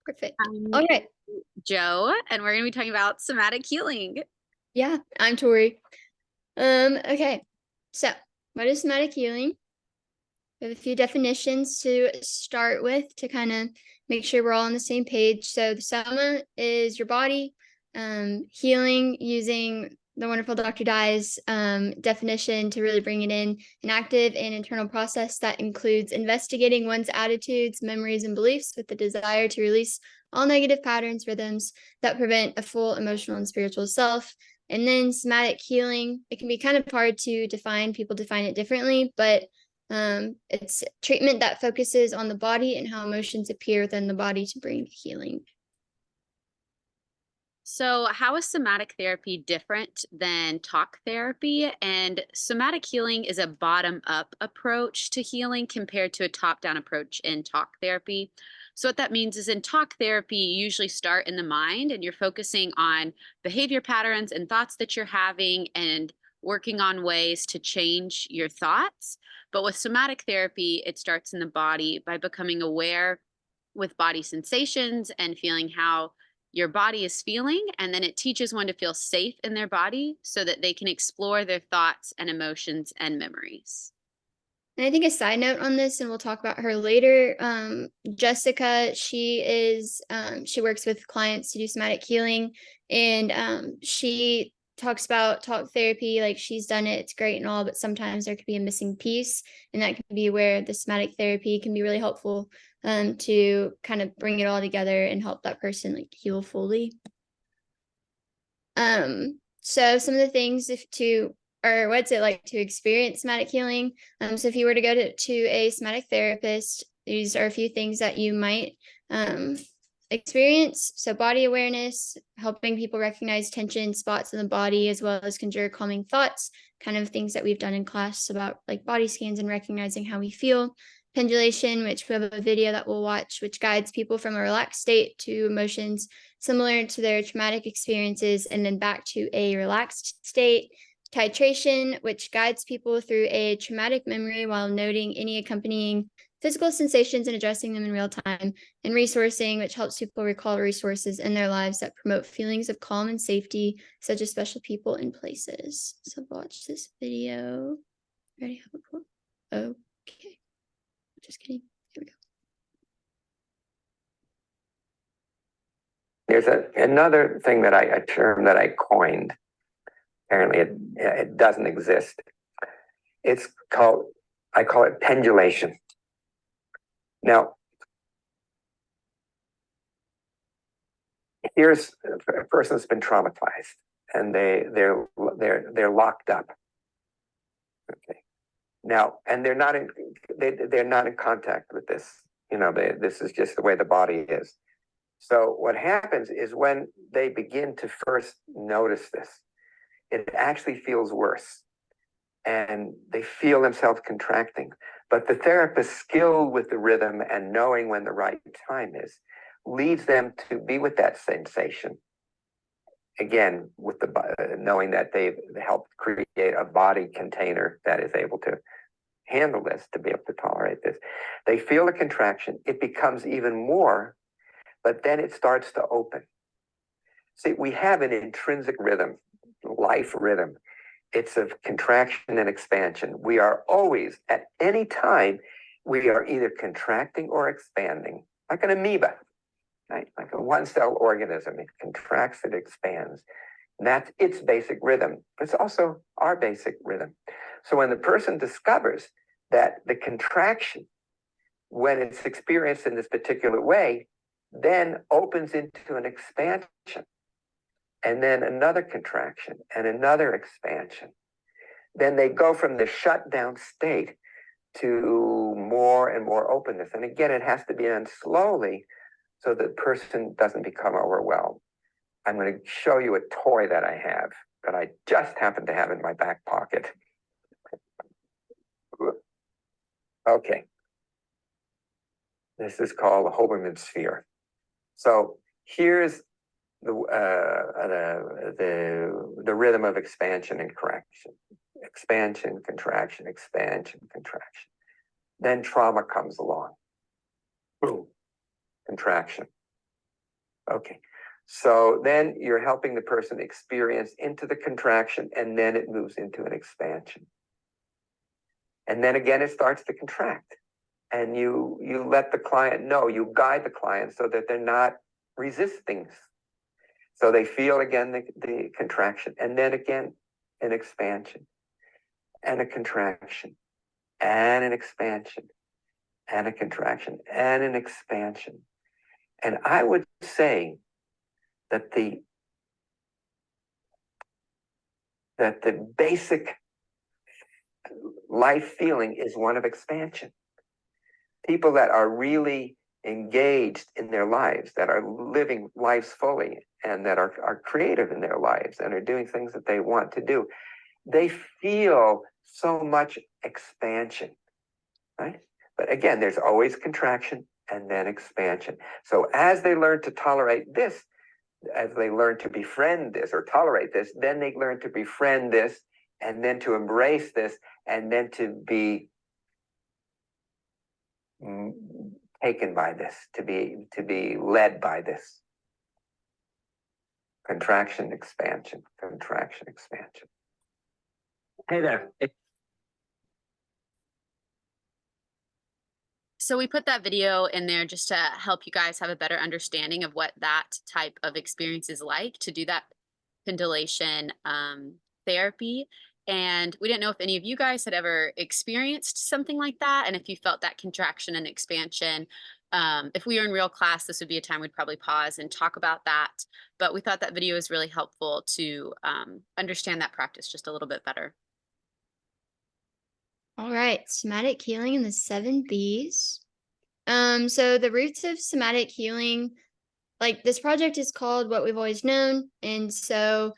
Perfect. I'm All right. Joe, and we're going to be talking about somatic healing. Yeah, I'm Tori. Okay. So, what is somatic healing? We have a few definitions to start with to kind of make sure we're all on the same page. So, the soma is your body. Healing using the wonderful Dr. Dye's definition to really bring it in an active and internal process that includes investigating one's attitudes, memories, and beliefs with the desire to release all negative patterns, rhythms that prevent a full emotional and spiritual self. And then somatic healing, it can be kind of hard to define. People define it differently, but it's treatment that focuses on the body and how emotions appear within the body to bring healing. So, how is somatic therapy different than talk therapy? And somatic healing is a bottom-up approach to healing compared to a top-down approach in talk therapy. So, what that means is in talk therapy, you usually start in the mind and you're focusing on behavior patterns and thoughts that you're having and working on ways to change your thoughts. But with somatic therapy, it starts in the body by becoming aware with body sensations and feeling how your body is feeling, and then it teaches one to feel safe in their body so that they can explore their thoughts and emotions and memories. And I think a side note on this, and we'll talk about her later. Jessica, she works with clients to do somatic healing, and she talks about talk therapy, like she's done it, it's great and all, but sometimes there could be a missing piece, and that can be where the somatic therapy can be really helpful to kind of bring it all together and help that person like heal fully. So some of the things or what's it like to experience somatic healing? So if you were to go to a somatic therapist, these are a few things that you might experience. So body awareness, helping people recognize tension spots in the body, as well as conjure calming thoughts, kind of things that we've done in class about like body scans and recognizing how we feel. Pendulation, which we have a video that we'll watch, which guides people from a relaxed state to emotions similar to their traumatic experiences and then back to a relaxed state. Titration, which guides people through a traumatic memory while noting any accompanying physical sensations and addressing them in real time. And resourcing, which helps people recall resources in their lives that promote feelings of calm and safety, such as special people and places. So watch this video. Ready? Okay. Just kidding. Here we go. There's another thing a term that I coined. Apparently it doesn't exist. I call it pendulation. Now, here's a person that's been traumatized and they're locked up. Okay. Now, and they're not in contact with this. This is just the way the body is. So what happens is when they begin to first notice this, it actually feels worse. And they feel themselves contracting. But the therapist, skilled with the rhythm and knowing when the right time is, leads them to be with that sensation. Again, with knowing that they've helped create a body container that is able to handle this, to be able to tolerate this. They feel a contraction. It becomes even more, but then it starts to open. See, we have an intrinsic rhythm, life rhythm. It's of contraction and expansion. We are always, at any time, we are either contracting or expanding, like an amoeba, right? Like a one-cell organism. It contracts, it expands. And that's its basic rhythm. It's also our basic rhythm. So when the person discovers that the contraction, when it's experienced in this particular way, then opens into an expansion, and then another contraction and another expansion, then they go from the shutdown state to more and more openness. And again, it has to be done slowly so the person doesn't become overwhelmed. I'm going to show you a toy that I have that I just happen to have in my back pocket. Okay. This is called a Hoberman sphere. So here's the rhythm of expansion and contraction. Expansion, contraction, expansion, contraction. Then trauma comes along. Boom. Contraction. Okay. So then you're helping the person experience into the contraction, and then it moves into an expansion. And then again, it starts to contract. And you let the client know, you guide the client so that they're not resisting. So they feel again the contraction, and then again an expansion, and a contraction, and an expansion, and a contraction, and an expansion. And I would say that the basic life feeling is one of expansion. People that are really engaged in their lives, that are living lives fully, and that are creative in their lives and are doing things that they want to do, they feel so much expansion, right? But again, there's always contraction and then expansion. So as they learn to tolerate this, as they learn to befriend this or tolerate this, then they learn to befriend this, and then to embrace this, and then to be taken by this, to be led by this. Contraction, expansion, contraction, expansion. Hey there. So we put that video in there just to help you guys have a better understanding of what that type of experience is like to do that pendulation therapy. And we didn't know if any of you guys had ever experienced something like that, and if you felt that contraction and expansion. If we were in real class, this would be a time we'd probably pause and talk about that. But we thought that video was really helpful to understand that practice just a little bit better. All right, somatic healing in the 7 Bs. So the roots of somatic healing, like this project is called What We've Always Known. And so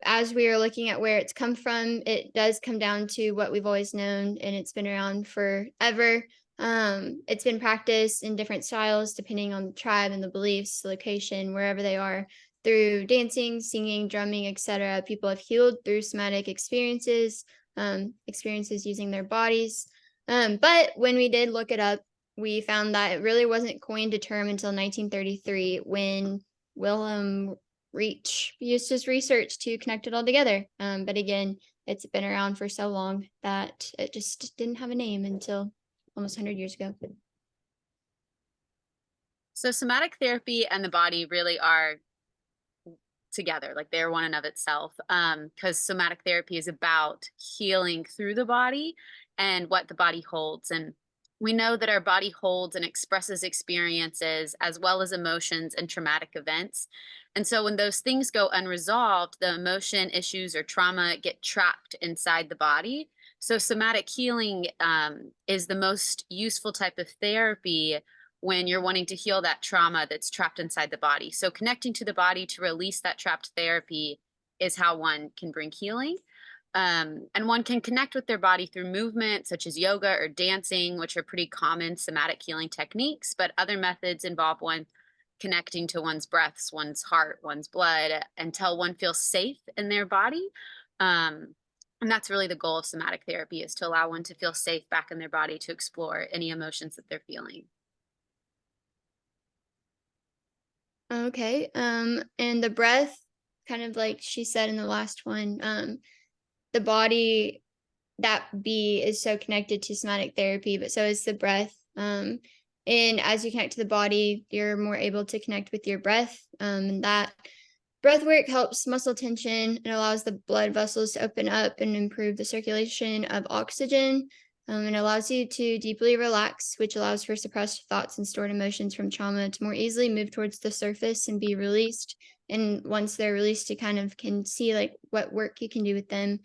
as we are looking at where it's come from, it does come down to what we've always known, and it's been around forever. It's been practiced in different styles depending on the tribe and the beliefs, the location, wherever they are, through dancing, singing, drumming, etc. People have healed through somatic experiences using their bodies. But when we did look it up, we found that it really wasn't coined a term until 1933 when Wilhelm Reich used his research to connect it all together. But again, it's been around for so long that it just didn't have a name until almost 100 years ago. So somatic therapy and the body really are together, like they're one and of itself, because somatic therapy is about healing through the body and what the body holds. And we know that our body holds and expresses experiences as well as emotions and traumatic events. And so when those things go unresolved, the emotion issues or trauma get trapped inside the body. So somatic healing is the most useful type of therapy when you're wanting to heal that trauma that's trapped inside the body. So connecting to the body to release that trapped therapy is how one can bring healing. And one can connect with their body through movement, such as yoga or dancing, which are pretty common somatic healing techniques. But other methods involve one connecting to one's breaths, one's heart, one's blood, until one feels safe in their body. And that's really the goal of somatic therapy, is to allow one to feel safe back in their body to explore any emotions that they're feeling. Okay. And the breath, kind of like she said in the last one, the body, that B is so connected to somatic therapy, but so is the breath. And as you connect to the body, you're more able to connect with your breath. And that breath work helps muscle tension and allows the blood vessels to open up and improve the circulation of oxygen. It allows you to deeply relax, which allows for suppressed thoughts and stored emotions from trauma to more easily move towards the surface and be released. And once they're released, you kind of can see like what work you can do with them.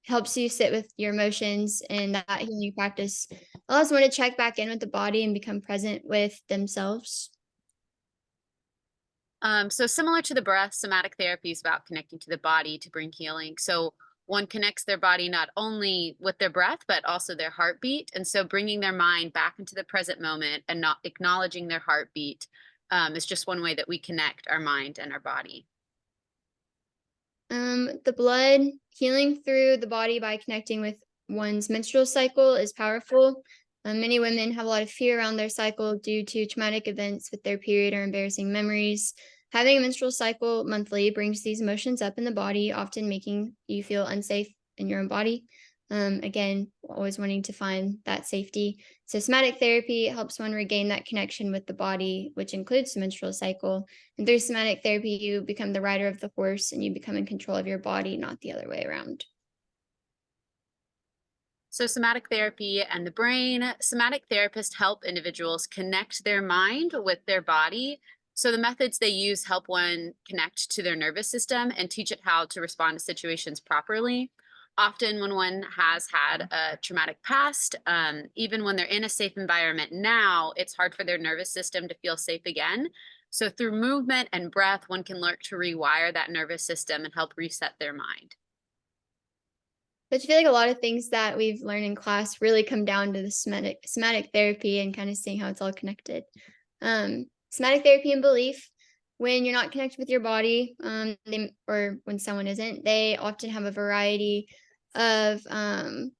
Helps you sit with your emotions, and that healing practice allows one to check back in with the body and become present with themselves. So similar to the breath, somatic therapy is about connecting to the body to bring healing. So one connects their body not only with their breath, but also their heartbeat. And so bringing their mind back into the present moment and not acknowledging their heartbeat is just one way that we connect our mind and our body. The blood, healing through the body by connecting with one's menstrual cycle is powerful. Many women have a lot of fear around their cycle due to traumatic events with their period or embarrassing memories. Having a menstrual cycle monthly brings these emotions up in the body, often making you feel unsafe in your own body. Again, always wanting to find that safety. So somatic therapy helps one regain that connection with the body, which includes the menstrual cycle. And through somatic therapy, you become the rider of the horse and you become in control of your body, not the other way around. So somatic therapy and the brain. Somatic therapists help individuals connect their mind with their body. So the methods they use help one connect to their nervous system and teach it how to respond to situations properly. Often when one has had a traumatic past, even when they're in a safe environment now, it's hard for their nervous system to feel safe again. So through movement and breath, one can learn to rewire that nervous system and help reset their mind. But I feel like a lot of things that we've learned in class really come down to the somatic therapy and kind of seeing how it's all connected. Somatic therapy and belief, when you're not connected with your body, or when someone isn't, they often have a variety of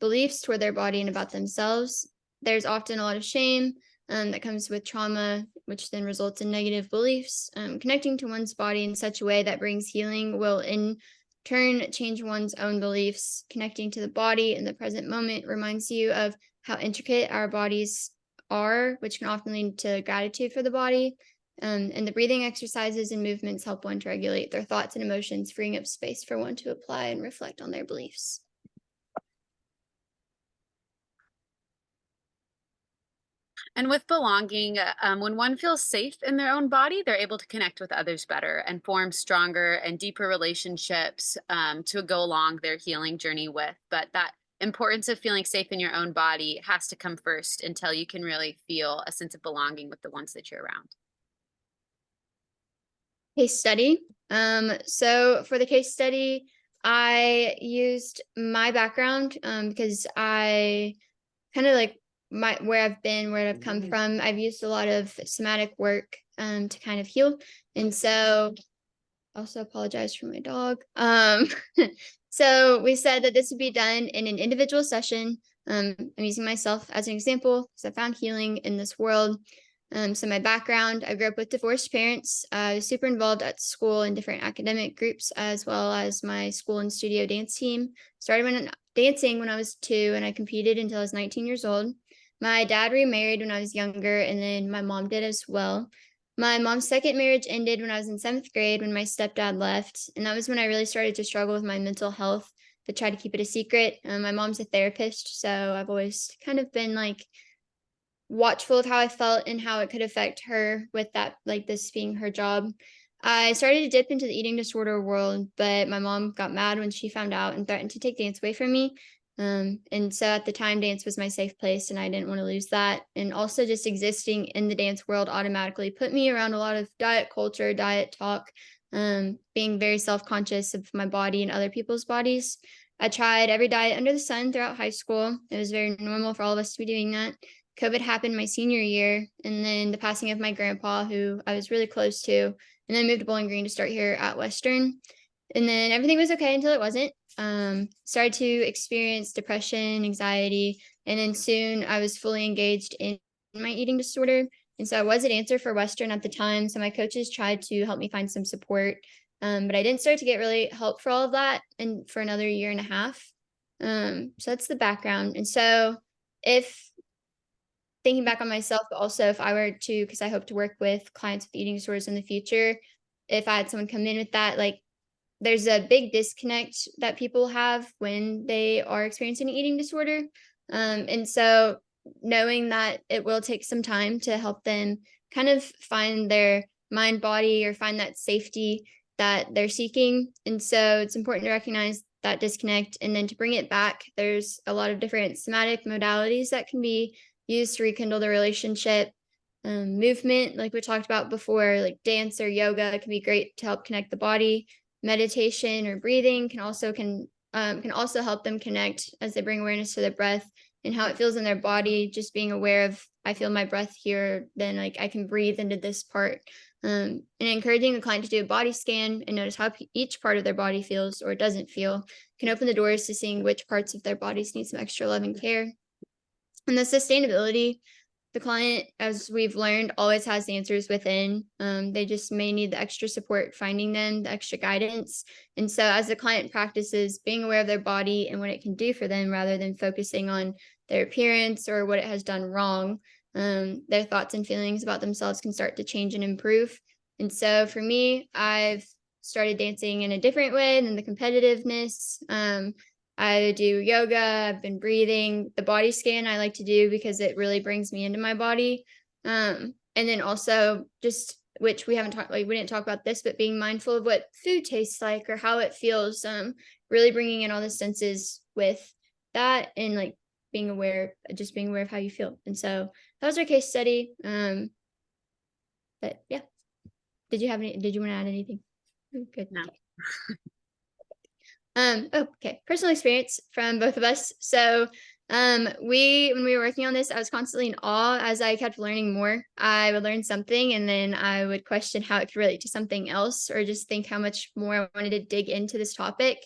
beliefs toward their body and about themselves. There's often a lot of shame that comes with trauma, which then results in negative beliefs. Connecting to one's body in such a way that brings healing will in turn change one's own beliefs. Connecting to the body in the present moment reminds you of how intricate our bodies are, which can often lead to gratitude for the body. And the breathing exercises and movements help one to regulate their thoughts and emotions, freeing up space for one to apply and reflect on their beliefs. And with belonging, when one feels safe in their own body, they're able to connect with others better and form stronger and deeper relationships to go along their healing journey with. But that importance of feeling safe in your own body has to come first until you can really feel a sense of belonging with the ones that you're around. Case study. So for the case study, I used my background because I kind of like where I've been, where I've come from. I've used a lot of somatic work to kind of heal. And so also apologize for my dog. So we said that this would be done in an individual session. I'm using myself as an example because I found healing in this world. So my background, I grew up with divorced parents. I was super involved at school in different academic groups, as well as my school and studio dance team. Started dancing when I was 2, and I competed until I was 19 years old. My dad remarried when I was younger, and then my mom did as well. My mom's second marriage ended when I was in 7th grade when my stepdad left. And that was when I really started to struggle with my mental health, but try to keep it a secret. My mom's a therapist, so I've always kind of been like watchful of how I felt and how it could affect her with that, like this being her job. I started to dip into the eating disorder world, but my mom got mad when she found out and threatened to take dance away from me. And so at the time, dance was my safe place, and I didn't want to lose that. And also, just existing in the dance world automatically put me around a lot of diet culture, diet talk, being very self-conscious of my body and other people's bodies. I tried every diet under the sun throughout high school. It was very normal for all of us to be doing that. COVID happened my senior year, and then the passing of my grandpa, who I was really close to, and then moved to Bowling Green to start here at Western. And then everything was okay until it wasn't. Started to experience depression, anxiety, and then soon I was fully engaged in my eating disorder. And so I was a dancer for Western at the time. So my coaches tried to help me find some support. But I didn't start to get really help for all of that and for another year and a half. So that's the background. And so if thinking back on myself, but also if I were to, because I hope to work with clients with eating disorders in the future, if I had someone come in with that, like there's a big disconnect that people have when they are experiencing an eating disorder. And so knowing that it will take some time to help them kind of find their mind, body, or find that safety that they're seeking. And so it's important to recognize that disconnect and then to bring it back. There's a lot of different somatic modalities that can be used to rekindle the relationship. Movement, like we talked about before, like dance or yoga can be great to help connect the body. Meditation or breathing can also help them connect as they bring awareness to their breath and how it feels in their body. Just being aware of, I feel my breath here, then like I can breathe into this part. And encouraging the client to do a body scan and notice how each part of their body feels or doesn't feel can open the doors to seeing which parts of their bodies need some extra love and care. And the sustainability, the client, as we've learned, always has the answers within. They just may need the extra support finding them, the extra guidance. And so as the client practices being aware of their body and what it can do for them, rather than focusing on their appearance or what it has done wrong, their thoughts and feelings about themselves can start to change and improve. And so for me, I've started dancing in a different way than the competitiveness. I do yoga. I've been breathing. The body scan I like to do because it really brings me into my body. And then also just, which we haven't talked, like we didn't talk about this, but being mindful of what food tastes like or how it feels. Really bringing in all the senses with that, and like being aware of how you feel. And so that was our case study. But yeah, did you want to add anything? Good. No. Okay. Personal experience from both of us. So, when we were working on this, I was constantly in awe as I kept learning more. I would learn something and then I would question how it could relate to something else, or just think how much more I wanted to dig into this topic.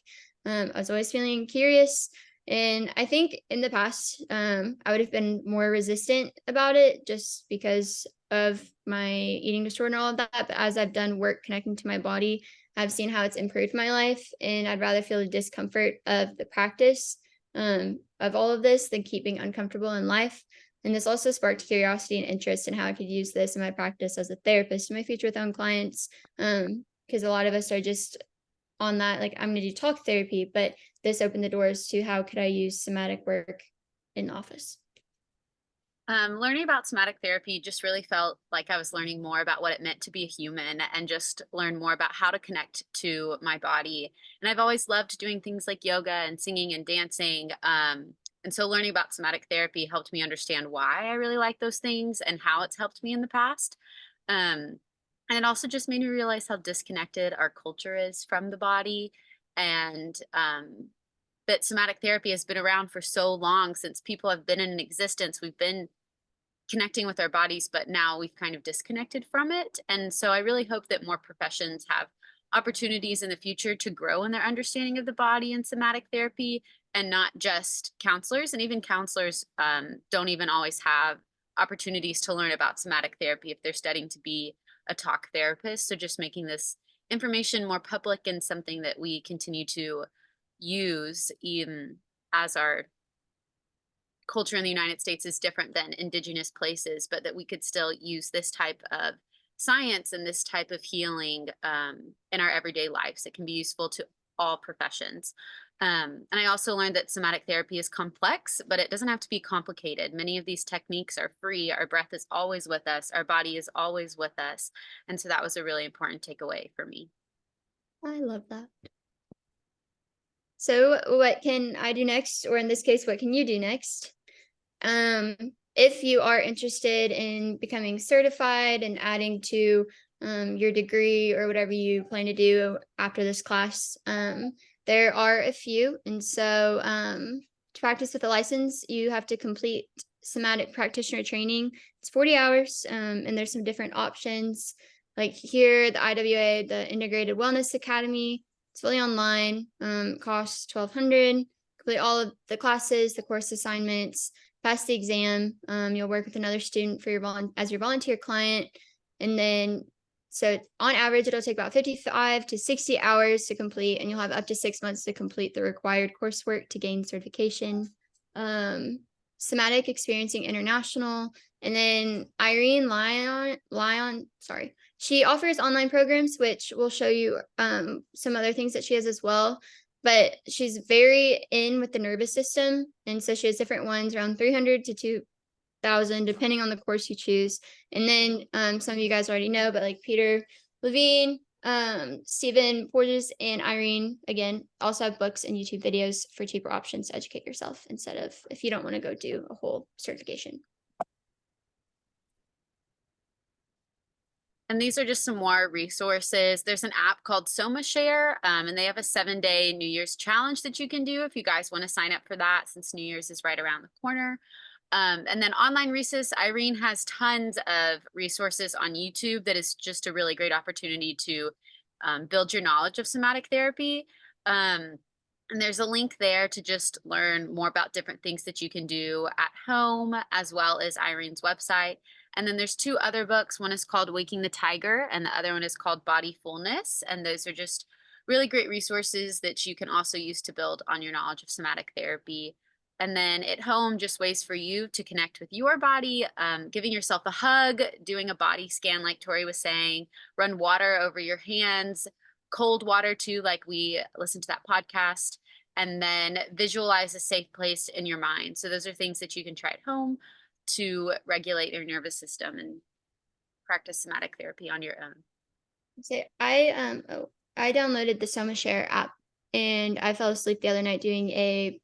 I was always feeling curious. And I think in the past, I would have been more resistant about it just because of my eating disorder and all of that. But as I've done work connecting to my body, I've seen how it's improved my life, and I'd rather feel the discomfort of the practice of all of this than keeping uncomfortable in life. And this also sparked curiosity and interest in how I could use this in my practice as a therapist in my future with own clients. Because a lot of us are just on that, like, I'm going to do talk therapy, but this opened the doors to how could I use somatic work in the office. Learning about somatic therapy just really felt like I was learning more about what it meant to be a human, and just learn more about how to connect to my body. And I've always loved doing things like yoga and singing and dancing. And so learning about somatic therapy helped me understand why I really like those things and how it's helped me in the past. And it also just made me realize how disconnected our culture is from the body. And that somatic therapy has been around for so long, since people have been in existence. We've been connecting with our bodies, but now we've kind of disconnected from it. And so I really hope that more professions have opportunities in the future to grow in their understanding of the body and somatic therapy, and not just counselors. And even counselors don't even always have opportunities to learn about somatic therapy if they're studying to be a talk therapist. So just making this information more public and something that we continue to use, even as our culture in the United States is different than indigenous places, but that we could still use this type of science and this type of healing in our everyday lives. It can be useful to all professions. And I also learned that somatic therapy is complex, but it doesn't have to be complicated. Many of these techniques are free. Our breath is always with us. Our body is always with us. And so that was a really important takeaway for me. I love that. So what can I do next? Or in this case, what can you do next? If you are interested in becoming certified and adding to your degree or whatever you plan to do after this class, there are a few. And so to practice with a license, you have to complete somatic practitioner training. It's 40 hours, and there's some different options. Like here, the IWA, the Integrated Wellness Academy, it's fully online, costs $1,200, complete all of the classes, the course assignments, pass the exam. You'll work with another student for as your volunteer client. And then, so on average, it'll take about 55 to 60 hours to complete, and you'll have up to 6 months to complete the required coursework to gain certification. Somatic Experiencing International. And then Irene Lyon, sorry. She offers online programs, which will show you some other things that she has as well. But she's very in with the nervous system. And so she has different ones, around 300 to 2,000, depending on the course you choose. And then some of you guys already know, but like Peter Levine, Stephen Porges, and Irene, again, also have books and YouTube videos for cheaper options to educate yourself instead of if you don't want to go do a whole certification. And these are just some more resources. There's an app called SomaShare, and they have a 7-day New Year's challenge that you can do if you guys want to sign up for that, since New Year's is right around the corner. And then online resources, Irene has tons of resources on YouTube that is just a really great opportunity to build your knowledge of somatic therapy. And there's a link there to just learn more about different things that you can do at home, as well as Irene's website. And then there's 2 other books. One is called Waking the Tiger, and the other one is called Body Fullness. And those are just really great resources that you can also use to build on your knowledge of somatic therapy. And then at home, just ways for you to connect with your body, giving yourself a hug, doing a body scan, like Tori was saying, run water over your hands, cold water too, like we listened to that podcast, and then visualize a safe place in your mind. So those are things that you can try at home to regulate your nervous system and practice somatic therapy on your own. So I downloaded the SomaShare app, and I fell asleep the other night doing a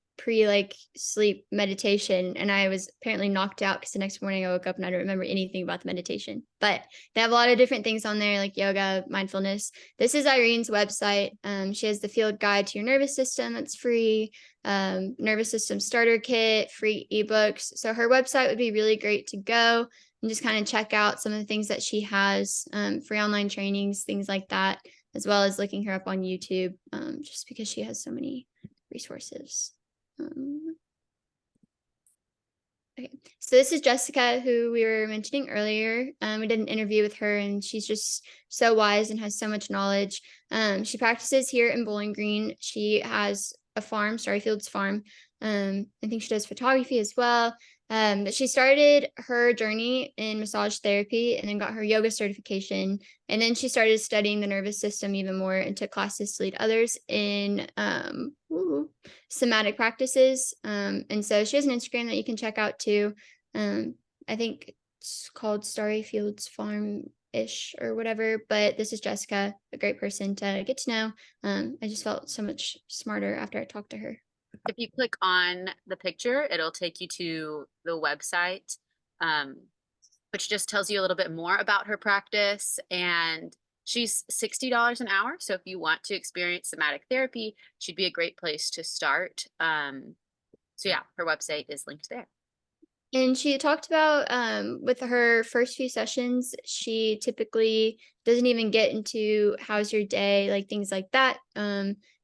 sleep meditation, and I was apparently knocked out because the next morning I woke up and I don't remember anything about the meditation. But they have a lot of different things on there, like yoga, mindfulness. This is Irene's website. She has the field guide to your nervous system that's free, nervous system starter kit, free ebooks. So her website would be really great to go and just kind of check out some of the things that she has, free online trainings, things like that, as well as looking her up on YouTube, just because she has so many resources. Okay, so this is Jessica, who we were mentioning earlier. We did an interview with her, and she's just so wise and has so much knowledge. She practices here in Bowling Green. She has a farm, Starryfields Farm. I think she does photography as well. But she started her journey in massage therapy and then got her yoga certification. And then she started studying the nervous system even more and took classes to lead others in somatic practices. And so she has an Instagram that you can check out too. I think it's called Starryfields Farm-ish or whatever, but this is Jessica, a great person to get to know. I just felt so much smarter after I talked to her. If you click on the picture, it'll take you to the website, which just tells you a little bit more about her practice. And she's $60 an hour. So if you want to experience somatic therapy, she'd be a great place to start. So yeah, her website is linked there. And she talked about with her first few sessions, she typically doesn't even get into how's your day, like things like that.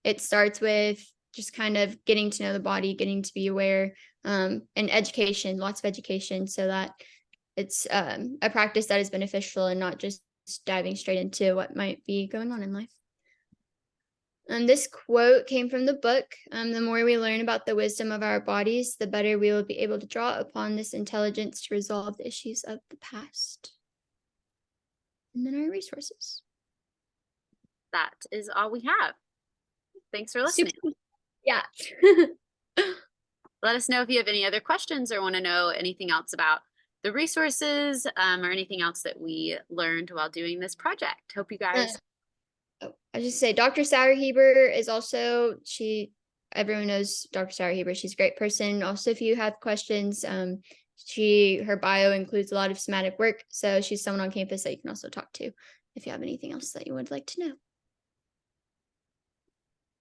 It starts with just kind of getting to know the body, getting to be aware, and education, lots of education, so that it's a practice that is beneficial and not just diving straight into what might be going on in life. This quote came from the book. The more we learn about the wisdom of our bodies, the better we will be able to draw upon this intelligence to resolve the issues of the past. And then our resources. That is all we have. Thanks for listening. Super. Yeah. Let us know if you have any other questions or want to know anything else about the resources, or anything else that we learned while doing this project. Hope you guys. I just say Dr. Sauerheber is also, everyone knows Dr. Sauerheber. She's a great person. Also, if you have questions, her bio includes a lot of somatic work. So she's someone on campus that you can also talk to if you have anything else that you would like to know.